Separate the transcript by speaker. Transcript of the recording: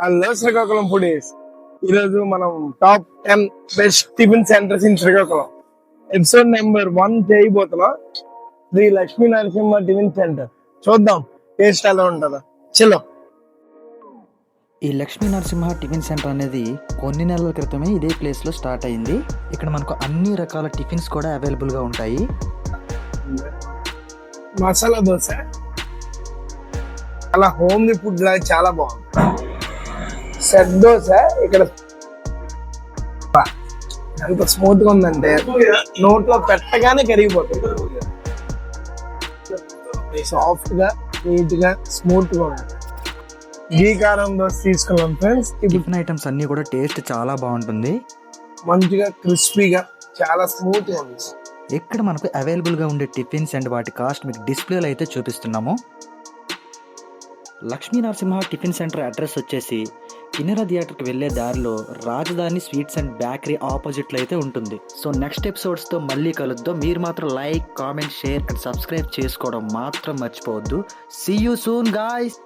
Speaker 1: Hello Srikakulam foodies. ఈరోజు మనం top 10 best tiffin centres in Srikakulam episode number 1 చేయబోతున్నాం. Sri Lakshmi Narasimha tiffin centre. చూద్దాం టేస్ట్ ఎలా ఉంటుందో. చలో.
Speaker 2: ఈ లక్ష్మీ నరసింహ టిఫిన్ సెంటర్ అనేది కొన్ని నెలల క్రితమే ఇదే ప్లేస్లో స్టార్ట్ అయింది. ఇక్కడ మనకు అన్ని రకాల టిఫిన్స్ కూడా అవైలబుల్గా ఉంటాయి.
Speaker 1: మసాలా దోశ అలా హోమ్లీ ఫుడ్ లాగా చాలా బాగుంది. సెట్ దోశ ఇక్కడ ఎంత స్మూత్ గా ఉందంటే నోట్లో పెట్టగానే కరిగిపోతుంది. సాఫ్ట్ గా నీట్ గా స్మూత్ గా ఉంది. గీ కారం దోశ తీసుకున్నాం ఫ్రెండ్స్.
Speaker 2: టిఫిన్ ఐటమ్స్ అన్ని కూడా టేస్ట్ చాలా బాగుంటుంది.
Speaker 1: మంచిగా క్రిస్పీగా చాలా స్మూత్ గా ఉంది.
Speaker 2: ఇక్కడ మనకు అవైలబుల్గా ఉండే టిఫిన్స్ అండ్ వాటి కాస్ట్ మీకు డిస్ప్లేలో అయితే చూపిస్తున్నాము. Lakshmi Narasimha tiffin centre address వచ్చేసి కిన్నెర థియేటర్కి వెళ్ళే దారిలో రాజధాని స్వీట్స్ అండ్ బేకరీ ఆపోజిట్లో అయితే ఉంటుంది. సో నెక్స్ట్ ఎపిసోడ్స్తో మళ్ళీ కలుద్దాం. మీరు మాత్రం like, comment, share and subscribe చేసుకోవడం మాత్రం మర్చిపోవద్దు. See you soon guys.